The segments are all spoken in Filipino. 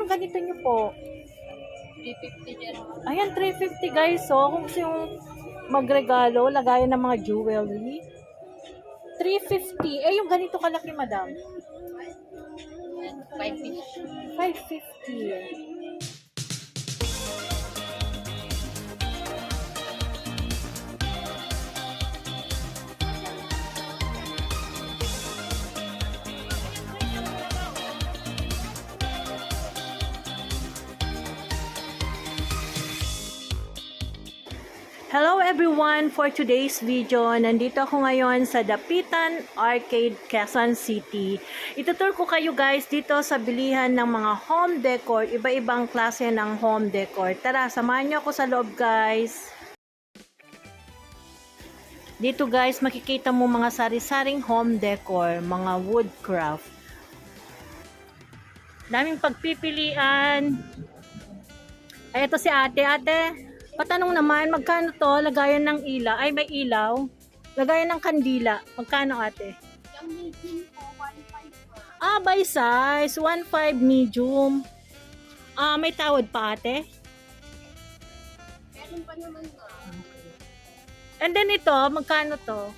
yung ganito nyo po? 350 dyan. Ayan, 350 guys. So, kung gusto yung magregalo, lagayan ng mga jewelry. 350. Eh, yung ganito kalaki, madam? 550. 550. Hello everyone! For today's video, nandito ako ngayon sa Dapitan Arcade, Quezon City. Itutur ko kayo guys dito sa bilihan ng mga home decor, iba-ibang klase ng home decor. Tara, samahan niyo ako sa loob guys. Dito guys, makikita mo mga sari-saring home decor, mga woodcraft. Daming pagpipilian. Ay, ito si ate. Ate, patanong naman, magkano to? Lagayan ng ilaw. Ay, may ilaw. Lagayan ng kandila. Magkano ate? Yung medium po, 1.5 po. Ah, by size. 1.5 medium. Ah, may tawad pa ate? Meron pa naman na. And then ito, magkano to?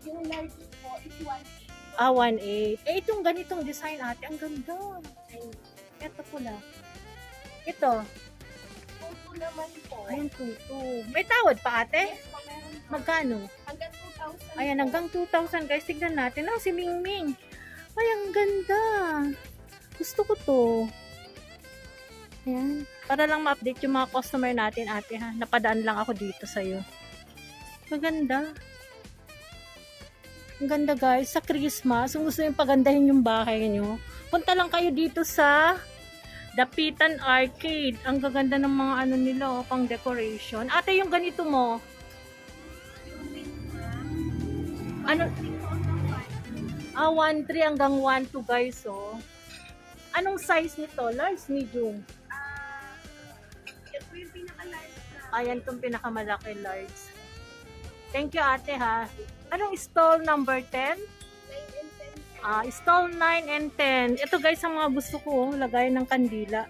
Yung large po is 1.8. Ah, 1.8. Eh, itong ganitong design ate, ang ganda. Ito pula. Ito. Tuto naman po. Ayan, tuto. May tawad pa ate? Yes po, meron po. Magkano? Hanggang 2,000 Ayan, po. hanggang 2,000 guys. Tignan natin. Oh, si Mingming. Ay, ang ganda. Gusto ko to. Ayan. Para lang ma-update yung mga customer natin, ate ha. Napadaan lang ako dito sa'yo. Maganda. Ang ganda guys. Sa Christmas, kung gusto yung pagandahin yung bahay nyo, punta lang kayo dito sa Dapitan Arcade. Ang gaganda ng mga ano nila, oh, pang decoration. Ate, yung ganito mo. Ano? 1.3 hanggang 1.2 guys, oh. Anong size nito? Large, medium? Ito yung pinaka-large na. Ayan itong pinakamalaki, large. Thank you ate ha. Anong stall number 10? 9 and 10. Stall 9 and 10. Ito guys, ang mga gusto ko, oh, lagayan ng kandila.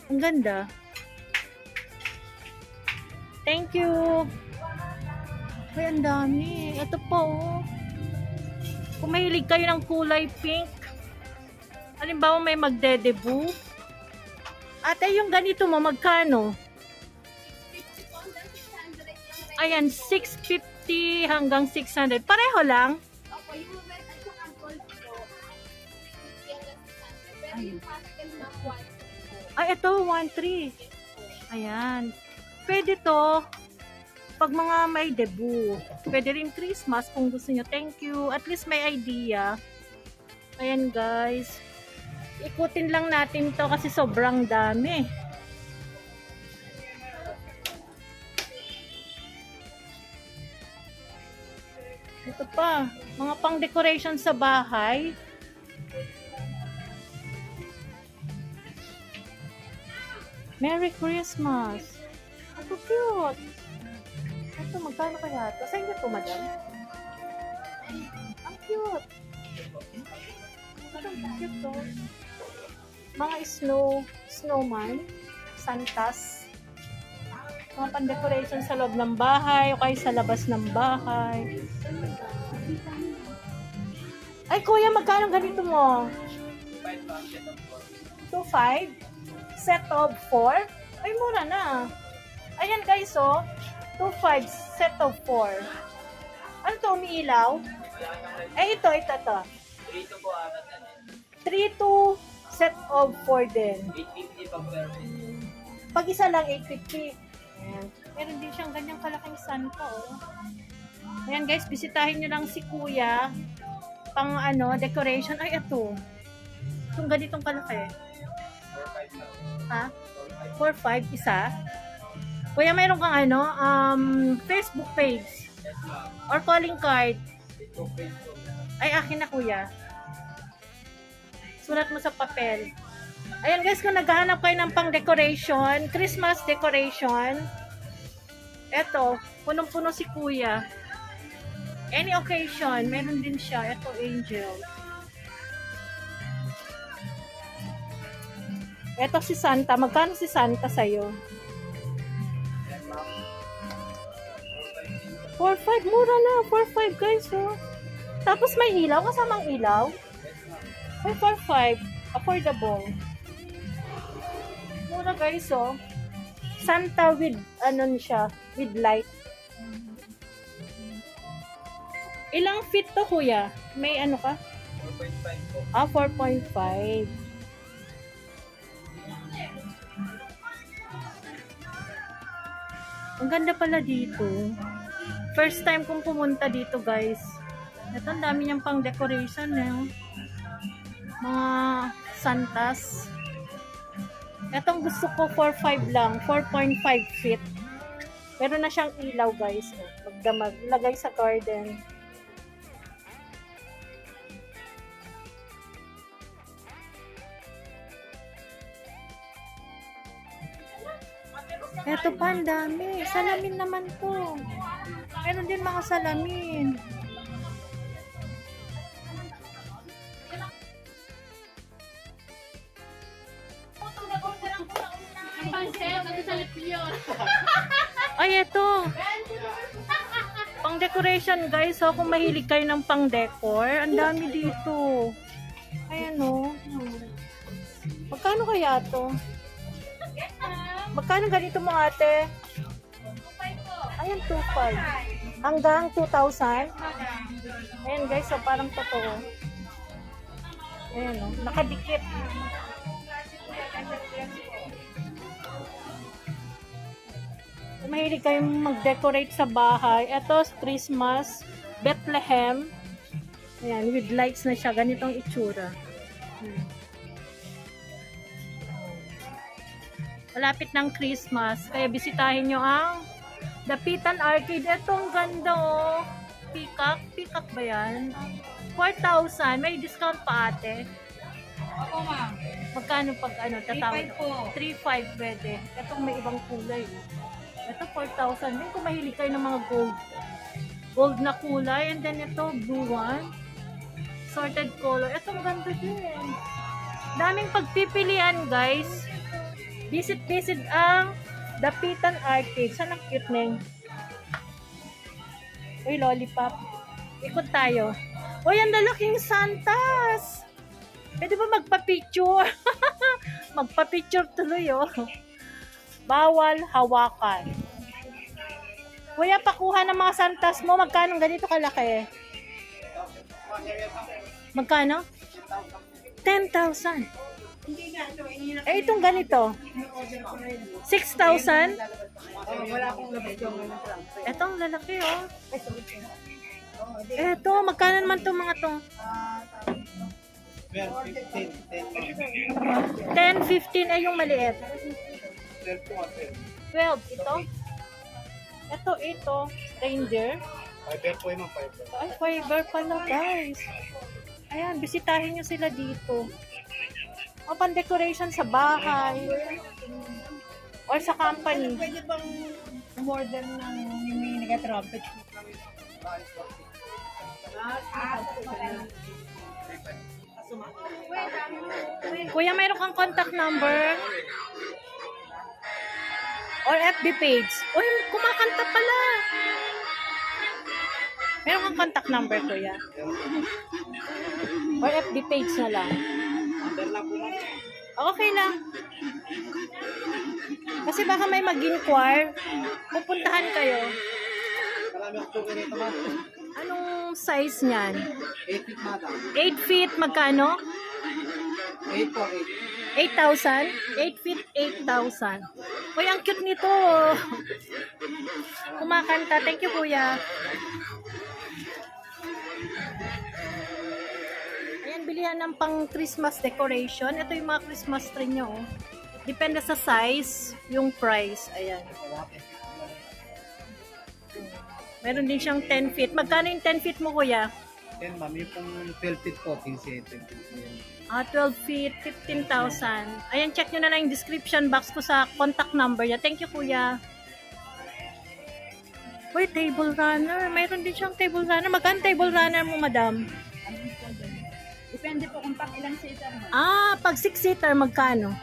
Ang ganda. Thank you. Ay, ang dami. Ito po, oh. Kung mahilig kayo ng kulay pink, halimbawa may magde-debut. Ate, yung ganito mo, magkano? 50 po hanggang 600 lang. Ayan, 650 hanggang 600. Pareho lang. Opo, yung red at saka gold po. 650 hanggang 600. Pero yung pastel na 1 po. Ay, ito, 1.3. Ayan. Pwede to. Pag mga may debut. Pwede rin Christmas kung gusto nyo. Thank you. At least may idea. Ayan, guys. Ikutin lang natin to kasi sobrang dami. Ito pa. Mga pang decoration sa bahay. Merry Christmas! Ito cute! Ito, magkano kaya ito? Sa inyo to, madam? Ang cute! Ito, cute to. Mga snowman, santas, mga pan-decoration sa loob ng bahay o kaya sa labas ng bahay. Ay, kuya, magkano ganito mo? 2.5? Set of 4? Ay, mura na. Ayan guys, oh. 2.5 set of 4. Ano to, umiilaw? Eh, ito. 3 po arat na din. 3 set of 4 din. 850 pag meron. Pag isa lang, 850. Ayan. Meron din siyang ganyang kalaking sun pa, oh. Ayan guys, bisitahin nyo lang si kuya. Pang decoration. Ay, ito. Itong ganitong kalaki. 4-5 lang. Ha? 4-5 isa. Kuya, mayroon kang Facebook page Yes ma'am. or calling card. Ito Facebook. Ay, akin na kuya. Sulat mo sa papel. Ayan guys, kung naghahanap kayo ng pang decoration, Christmas decoration, eto, punong-puno si kuya. Any occasion, meron din siya. Eto, angel. Eto si Santa. Magkano si Santa sa'yo? 4.5. Mura na. 4.5 guys, oh. Tapos may ilaw. Kasamang ilaw. 4.5. Affordable. Mura guys, oh. Santa with, siya, with light. Ilang feet to, kuya? May ano ka? 4.5 po. 4.5. Ang ganda pala dito. First time kong pumunta dito, guys. Ito, ang dami niyang pang decoration, eh. Mga santas. Itong gusto ko 4.5 lang. 4.5 feet. Meron na siyang ilaw, guys. Magdamag. Lagay sa garden. Eto pa, ang dami. Salamin naman to. Meron din mga salamin. Ay, eto. Pang decoration, guys. So, kung mahilig kayo ng pang decor, ang dami dito. Ayan, o. Magkano kaya to? Magkano ganito mo, ate? Ayan, 2.5. Hanggang 2,000. Ayan, guys. So, parang totoo. Ayan, o. Nakadikit. Kung mahilig kayong mag-decorate sa bahay, ito, Christmas, Bethlehem. Ayan, with lights na siya. Ganitong itsura. Malapit ng Christmas, kaya bisitahin nyo ang Dapitan Arcade. Ito, ang ganda, oh. Peacock. Peacock ba yan? 4,000. May discount pa, ate. Ako, ma'am. Magkano pag tatawag? 3.5 po. 3.5 pwede. Itong may ibang kulay. Ito 4,000 din kung mahilig kayo ng mga gold. Gold na kulay. And then ito, blue one. Sorted color. Ito ganda din. Daming pagpipilian, guys. Visit ang Dapitan Arcade. Saan ang cute na yun? Uy, lollipop. Ikot tayo. Uy, ang lalaking Santas! Pwede ba magpa-picture? Magpa-picture tuloy, oh. Bawal hawakan. Kuya, pakuha ng mga Santas mo. Magkano ganito kalaki? Magkano? 10,000. Eh, itong ganito. 6,000? Wala akong labas yung Etong lalaki, oh. Eto, magkano naman itong mga to? 10, 15 ay yung maliit. 12, ito? Ito, Ranger. Fiber po yung fiber. Ay, fiber pala, guys. Ayan, bisitahin nyo sila dito. O, pan-decoration sa bahay. Or sa company. Pwede bang umorder ng may nag-trumpet? Kuya, mayroon kang contact number? Or FB page? Uy, kumakanta pala. Meron kang contact number, kuya? Or FB page na lang? Okay lang. Kasi baka may mag-inquire. Pupuntahan kayo. Marami akong ganito ma. Anong size niyan? 8 feet madam. 8 feet, magkano? 8 po, 8,000? 8 feet, 8,000. Uy, ang cute nito. Kumakanta. Thank you, kuya. Ayan, bilihan ng pang Christmas decoration. Ito yung mga Christmas tree nyo. Oh. Depende sa size, yung price. Ayan. Meron din siyang 10 feet. Magkano yung 10 feet mo, kuya? 10 ma'am, yung pong 12 feet po, 15. 12 feet, 15,000. Ayan, check nyo na lang yung description box ko sa contact number niya. Thank you, kuya. Uy, table runner. Mayroon din siyang table runner. Magkano table runner mo, madam? Depende po kung pang ilang seater mo. Pag 6-seater, magkano?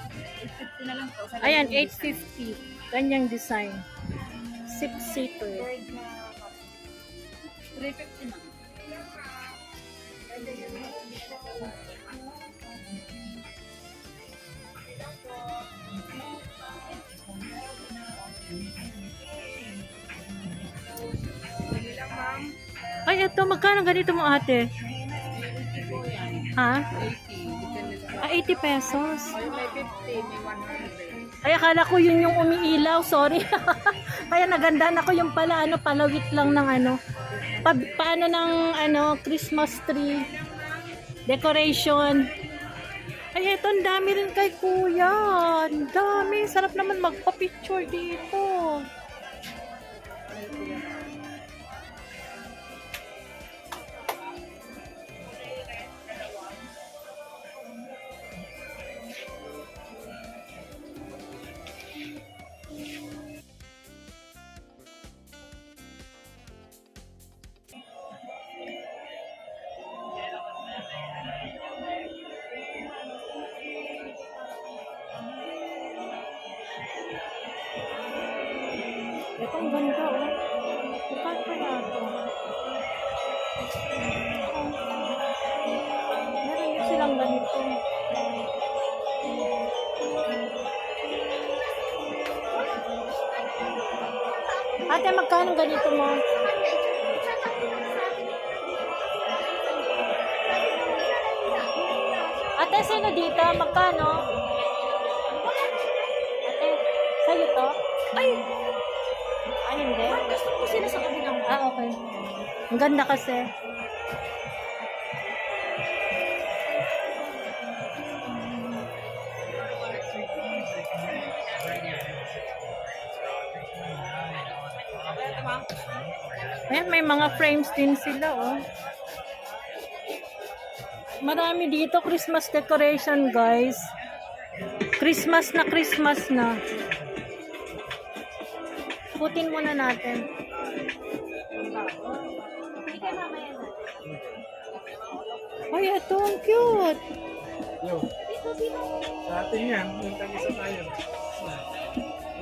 na lang po. Sa Ayan, lagay ng 850. Ganyang design. 6-seater. Bird na 350 na. Ay, ito. Magkano ganito mo, ate? Ha? 80 pesos. May 50, may 100. Ay, akala ko yun yung umiilaw. Sorry. Kaya nagandahan ako yung pala, palawit lang ng paano ng Christmas tree decoration. Ay, eto, ang dami rin kay kuya. Ang dami. Sarap naman magpa-picture dito. Ito ang ganda, oh. Bukan pa na ito. Meron din silang ganito. Ate, magkano ganito mo? Ate, sino dito? Magkano? Ate, sa'yo to? Ay! Ay, hindi. Gusto ko sila sa kabilang. Okay. Ang ganda kasi. Ayan, may mga frames din sila, oh. Marami dito Christmas decoration, guys. Christmas na. Putin muna natin. Ay, ito, ang cute. Yo. Sa atin yan, yung tag-isa tayo.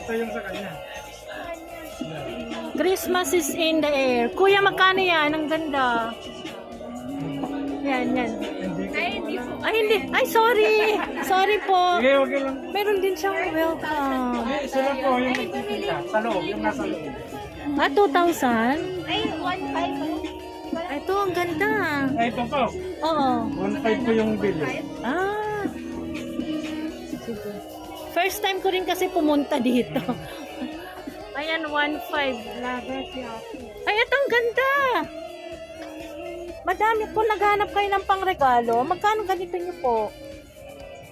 Ito yung sa kanya. Christmas is in the air. Kuya, magkano yan? Ang ganda. Yan. Ay, hindi. Ay, sorry. Sorry po. Sige, wag lang. Meron din siyang welcome. Isa lang po yung nagtitinda. Sa loob, yung nasa loob. 2,000? Ay, 1.5. Ito, ang ganda. Ay, ito po. Oo. 1.5 po yung bill. Ah. Sige. First time ko rin kasi pumunta dito. Ayan, 1.5. Ay, ito, ang ganda. Madami po naghanap kayo ng pangregalo. Magkano ganito niyo po?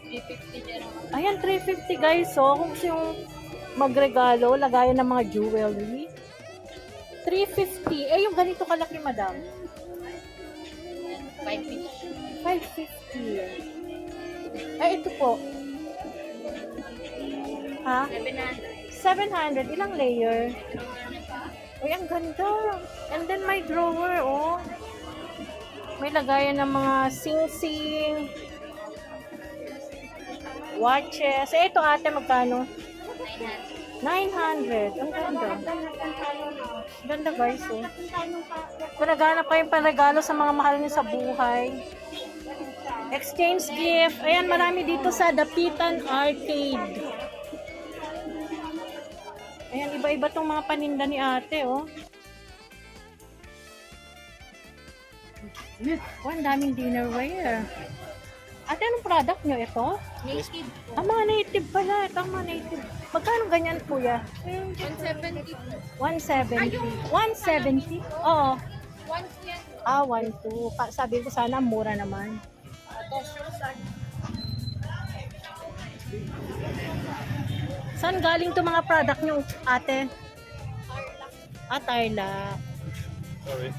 350 dyan. Ayan, 350 guys. So, kung gusto yung magregalo, lagayan ng mga jewelry. 350. Eh, yung ganito kalaki, madam. 550. 550. Ay, ito po. Ha? 700. 700. Ilang layer? Uy, ang ganda. And then may drawer, oh. May lagayan ng mga sing-sing. Watches. Eh, ito ate, magkano? 900. Ang ganda. Ganda guys, oh. Kung naghanap kayong panregalo sa mga mahal niyo sa buhay. Exchange gift. Ayan, marami dito sa Dapitan Arcade. Ayan, iba-iba tong mga paninda ni ate, oh. Oh, ang daming dinnerware. Ate, anong product nyo ito? Native. Ang mga native pala. Ito ang mga native. Magkano ganyan, kuya? 170. 170. 170? Oo. 1 yan. 1.2. Sabi ko sana, mura naman. Saan galing to mga product nyo, ate? Tarlac. Sorry.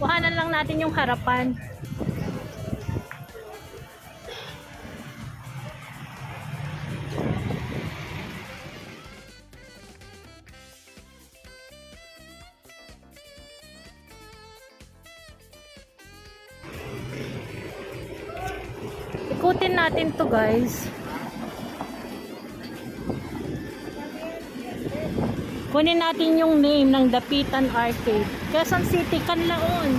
Kuhanan lang natin yung harapan. Abutin natin to guys. Kunin natin yung name ng Dapitan Arcade. Quezon City, Canlaon.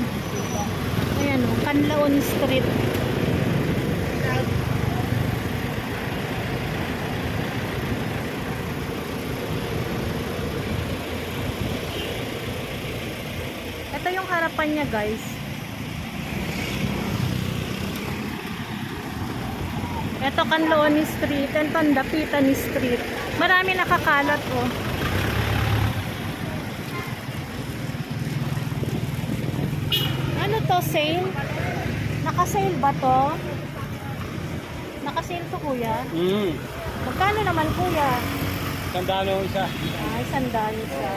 Ayan o, Canlaon Street. Ito yung harapan niya guys. Ito Canlaon Street, ito Dapitan Street. Marami nakakalat oh. Ano to, sale? Naka-sale ba to? Naka-sale to kuya? Magkano naman kuya? Sandalo isa. Ay, sandali siya.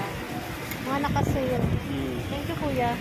Mga naka-sale. Thank you kuya.